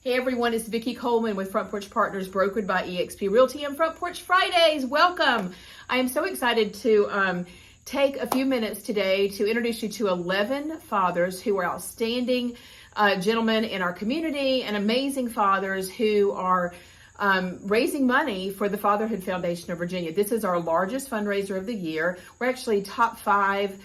Hey everyone, it's Vickie Coleman with Front Porch Partners, brokered by eXp Realty and Front Porch Fridays. Welcome. I am so excited to take a few minutes today to introduce you to 11 fathers who are outstanding gentlemen in our community and amazing fathers who are raising money for the Fatherhood Foundation of Virginia. This is our largest fundraiser of the year. We're actually top 5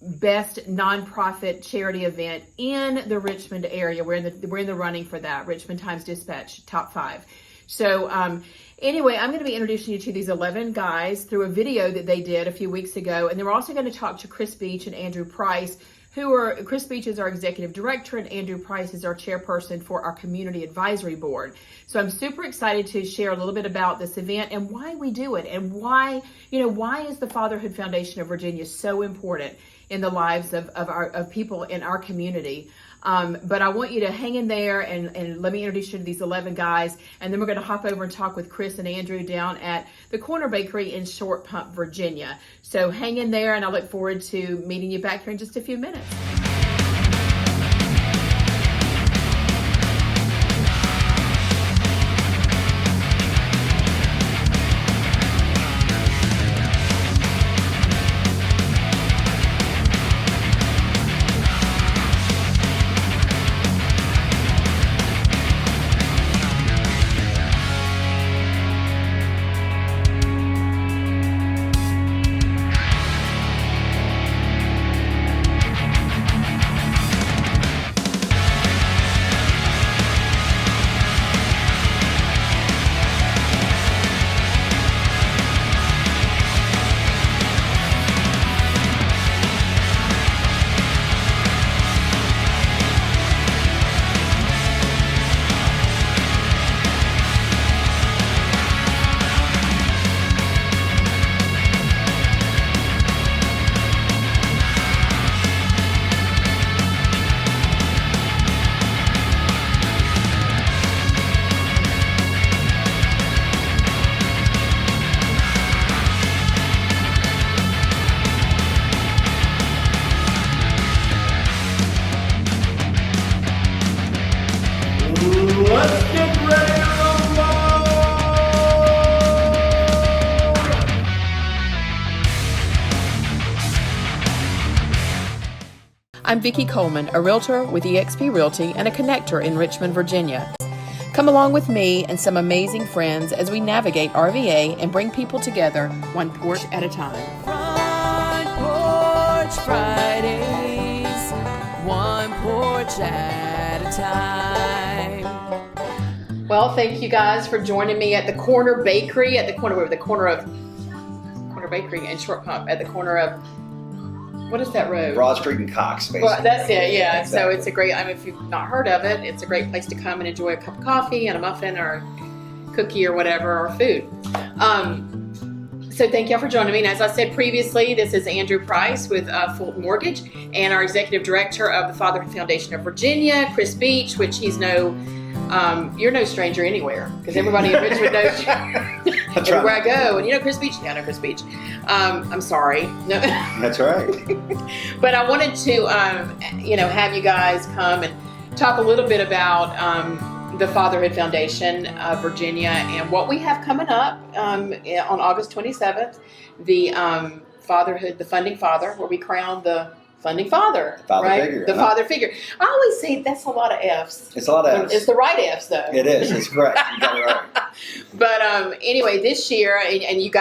best nonprofit charity event in the Richmond area. We're in the running for that. Richmond Times-Dispatch, top 5. So anyway, I'm going to be introducing you to these 11 guys through a video that they did a few weeks ago. And then we're also going to talk to Chris Beach and Andrew Price, Chris Beach is our executive director and Andrew Price is our chairperson for our community advisory board. So I'm super excited to share a little bit about this event and why we do it and why is the Fatherhood Foundation of Virginia so important in the lives of people in our community. But I want you to hang in there and let me introduce you to these 11 guys. And then we're going to hop over and talk with Chris and Andrew down at the Corner Bakery in Short Pump, Virginia. So hang in there and I look forward to meeting you back here in just a few minutes. I'm Vickie Coleman, a realtor with eXp Realty and a connector in Richmond, Virginia. Come along with me and some amazing friends as we navigate RVA and bring people together one porch at a time. Front Porch Fridays, one porch at a time. Well, thank you guys for joining me at the Corner Bakery, Corner Bakery in Short Pump, at the corner of, what is that road? Broad Street and Cox, basically. Well, that's it, yeah. Exactly. So it's a great, if you've not heard of it, it's a great place to come and enjoy a cup of coffee and a muffin or a cookie or whatever, or food. So thank y'all for joining me. And as I said previously, this is Andrew Price with Fulton Mortgage and our executive director of the Fatherhood Foundation of Virginia, Chris Beach, which you're no stranger anywhere because everybody in Richmond knows you. Everywhere I go, and Chris Beach. Yeah, I know Chris Beach. I'm sorry. No. That's right. But I wanted to, have you guys come and talk a little bit about the Fatherhood Foundation of Virginia and what we have coming up on August 27th, the Fatherhood, the Funding Father, where we crown the Funding Father, right? Figure, the father figure. I always say that's a lot of F's. It's a lot of F's. It's the right F's, though. It is. It's correct. You got it right. But anyway, this year, and you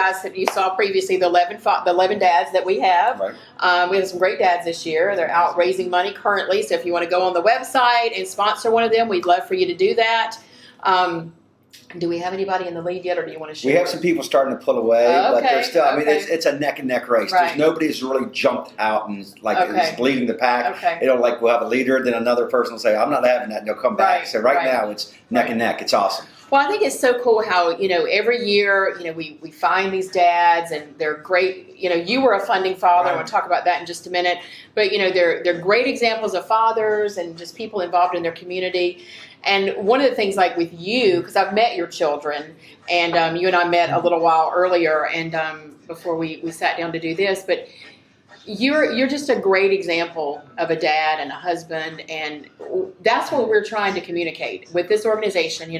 saw previously the 11 dads that we have. Right. We have some great dads this year. They're out raising money currently. So if you want to go on the website and sponsor one of them, we'd love for you to do that. Do we have anybody in the lead yet, or do you want to share? We have some people starting to pull away, but they're still. I mean, it's a neck and neck race. Right. There's nobody who's really jumped out and is leading the pack. Okay. We'll have a leader, then another person will say, "I'm not having that," and they'll come back. Right. So right now, it's neck and neck. It's awesome. Well, I think it's so cool how, every year, we find these dads and they're great. You were a funding father. I want to talk about that in just a minute. But, they're great examples of fathers and just people involved in their community. And one of the things, like with you, because I've met your children, and you and I met a little while earlier and before we sat down to do this, but you're just a great example of a dad and a husband, and that's what we're trying to communicate with this organization.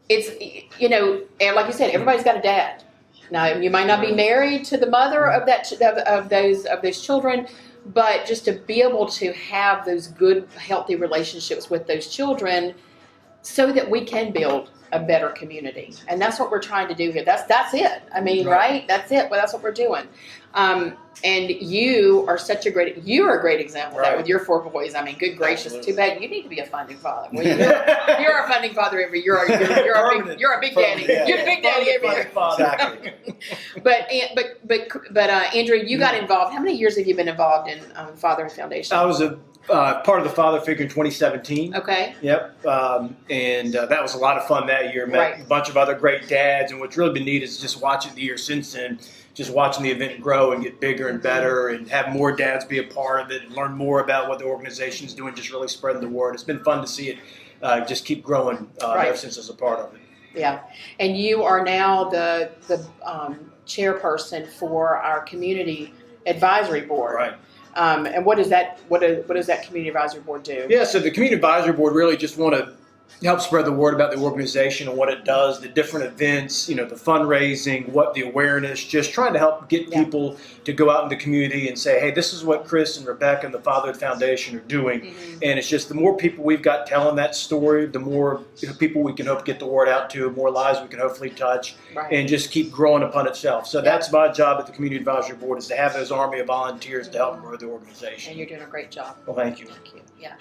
It's and like you said, everybody's got a dad. Now, you might not be married to the mother of those children, but just to be able to have those good, healthy relationships with those children, so that we can build a better community. And that's what we're trying to do here. That's it. I mean, right? That's it. Well, that's what we're doing. And you're a great example of that with your 4 boys. I mean, good gracious, too bad you need to be a funding father. Well, you're a funding father every year. You're a big daddy. You're a big daddy every year. Exactly. But Andrew, you got involved. How many years have you been involved in Fatherhood Foundation? I was a part of the father figure in 2017. Okay. Yep. And that was a lot of fun that year. Met a bunch of other great dads. And what's really been neat is just watching the year since then, just watching the event grow and get bigger and better, and have more dads be a part of it and learn more about what the organization is doing, just really spreading the word. It's been fun to see it just keep growing ever since I was a part of it. Yeah. And you are now the chairperson for our community advisory board. Right. And what does that community advisory board do? Yeah, so the community advisory board really just want to help spread the word about the organization and what it does, the different events, the fundraising, what the awareness, just trying to help get people to go out in the community and say, hey, this is what Chris and Rebecca and the Fatherhood Foundation are doing. Mm-hmm. And it's just the more people we've got telling that story, the more people we can hope get the word out to, more lives we can hopefully touch, and just keep growing upon itself. So that's my job at the community advisory board, is to have those army of volunteers to help grow the organization. And you're doing a great job. Well, thank you. Thank you. Yeah.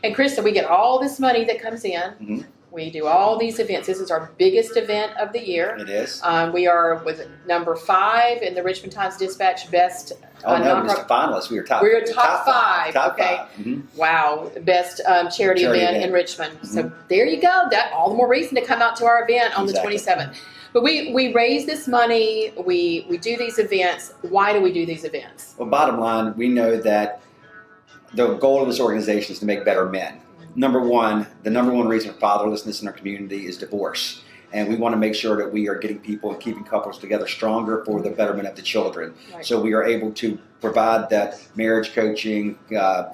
And Chris, so we get all this money that comes in. Mm-hmm. We do all these events. This is our biggest event of the year. It is. We are with number 5 in the Richmond Times-Dispatch best. We're just finalists. We were top. We're top five. Top okay. 5. Mm-hmm. Wow, best charity event in Richmond. Mm-hmm. So there you go. That all the more reason to come out to our event on the 27th. But we raise this money. We do these events. Why do we do these events? Well, bottom line, we know that the goal of this organization is to make better men. The number one reason for fatherlessness in our community is divorce. And we want to make sure that we are getting people and keeping couples together stronger for the betterment of the children. Right. So we are able to provide that marriage coaching,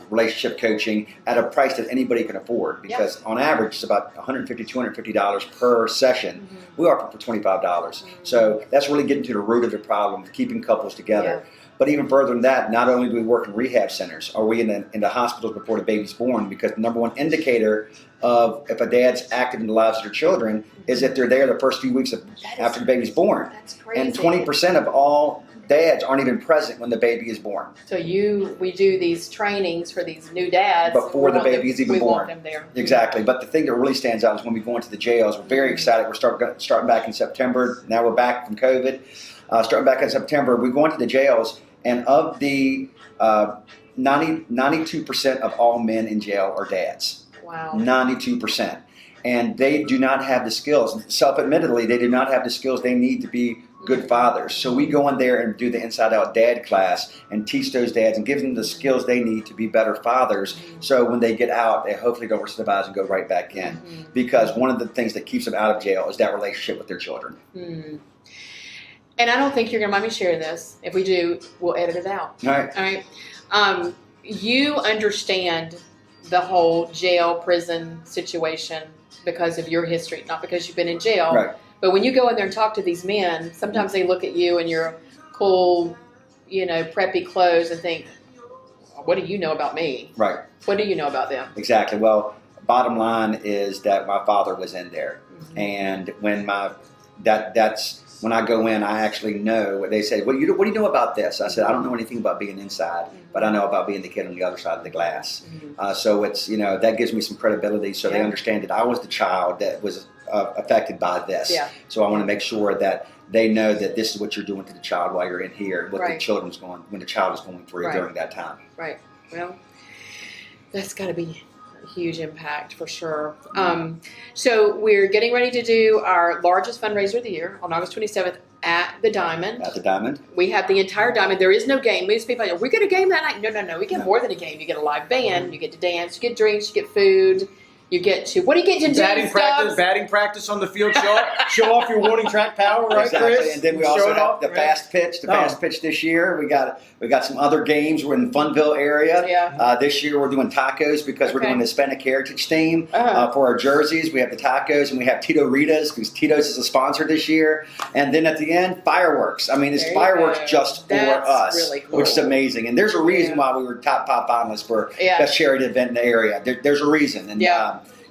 relationship coaching at a price that anybody can afford. Because on average, it's about $150, $250 per session. Mm-hmm. We offer for $25. Mm-hmm. So that's really getting to the root of the problem of keeping couples together. Yeah. But even further than that, not only do we work in rehab centers, are we in the hospitals before the baby's born, because the number one indicator of if a dad's active in the lives of their children is if they're there the first few weeks after the baby's born. That's crazy. And 20% of all dads aren't even present when the baby is born. So we do these trainings for these new dads before the baby is even born. We want them there. Exactly. But the thing that really stands out is when we go into the jails. We're very excited. We're starting back in September. Now we're back from COVID. Starting back in September, we go into the jails. And of the 92% of all men in jail are dads. Wow. 92%. And they do not have the skills. Self-admittedly, they do not have the skills they need to be good fathers. So we go in there and do the Inside Out Dad class and teach those dads and give them the skills they need to be better fathers. So when they get out, they hopefully don't recidivize and go right back in. Because one of the things that keeps them out of jail is that relationship with their children. And I don't think you're going to mind me sharing this. If we do, we'll edit it out. All right. All right. You understand the whole jail prison situation because of your history, not because you've been in jail. Right. But when you go in there and talk to these men, sometimes they look at you in your cool, preppy clothes and think, what do you know about me? Right. What do you know about them? Exactly. Well, bottom line is that my father was in there. And when when I go in, I actually know. They say, what do you know about this? I said, I don't know anything about being inside, but I know about being the kid on the other side of the glass. So it's, that gives me some credibility, so they understand that I was the child that was affected by this. Yeah. So I want to make sure that they know that this is what you're doing to the child while you're in here, and what the children's when the child is going through during that time. Right. Well, that's got to be huge impact for sure. So we're getting ready to do our largest fundraiser of the year on August 27th at the Diamond. At the Diamond. We have the entire Diamond. There is no game. Most people are, we get a game that night. No. We get more than a game. You get a live band. You get to dance. You get drinks. You get food. You get to, what do you get to do? Batting practice on the field. Show off your warning track power, right, exactly. Chris? And then we Show also it have off, the right? fast pitch. The fast pitch this year. We got some other games. We're in the Funville area. Yeah. This year we're doing tacos because we're doing the Hispanic Heritage theme for our jerseys. We have the tacos and we have Tito Ritas because Tito's is a sponsor this year. And then at the end, fireworks. I mean, it's fireworks just for us, really cool. which is amazing. And there's a reason why we were top finalists for best charity event in the area. There's a reason. And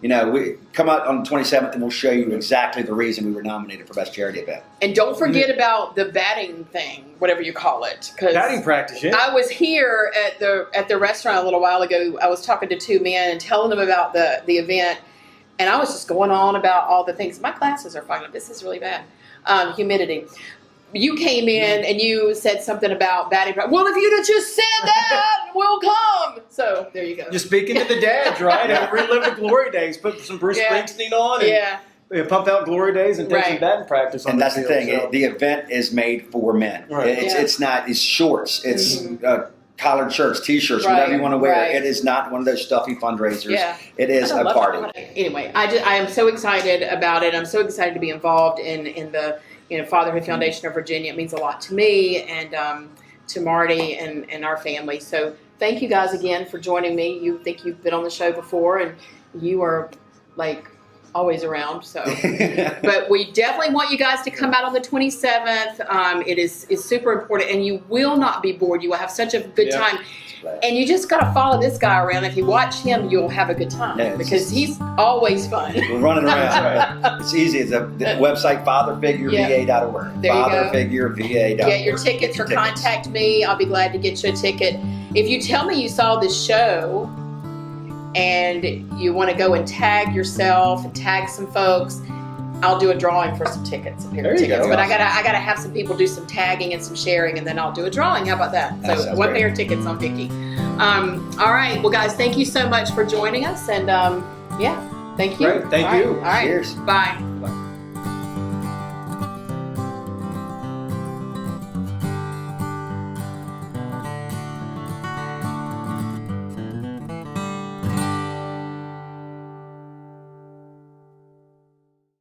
you know, we come out on the 27th and we'll show you exactly the reason we were nominated for best charity event. And don't forget about the batting thing, whatever you call it. Batting practice, yeah. I was here at the restaurant a little while ago. I was talking to two men and telling them about the event. And I was just going on about all the things. My glasses are fogging up. This is really bad. Humidity. You came in and you said something about batting practice. Well, if you'd have just said that, we'll come. So there you go. You're speaking to the dads, right? And relive the glory days. Put some Bruce Springsteen on and pump out glory days and take some batting practice on and that's field, the thing. so. The event is made for men. Right. It's shorts. It's collared shirts, T-shirts, whatever you want to wear. Right. It is not one of those stuffy fundraisers. Yeah. It is a party. Anyway, I am so excited about it. I'm so excited to be involved in the Fatherhood Foundation of Virginia. It means a lot to me and to Marty and our family. So thank you guys again for joining me. You think you've been on the show before and you are like always around. So, but we definitely want you guys to come out on the 27th. It is super important and you will not be bored. You will have such a good time. And you just got to follow this guy around. If you watch him, you'll have a good time because he's always fun. We're running around. It's easy. It's the website fatherfigureva.org. There you go. Fatherfigureva.org. Get your tickets or contact me. I'll be glad to get you a ticket. If you tell me you saw this show and you want to go and tag yourself and tag some folks, I'll do a drawing for some tickets. But I gotta have some people do some tagging and some sharing, and then I'll do a drawing. How about that? So one pair of tickets on Vickie. All right. Well, guys, thank you so much for joining us, and thank you. Great. Thank you. All right. Cheers. Bye.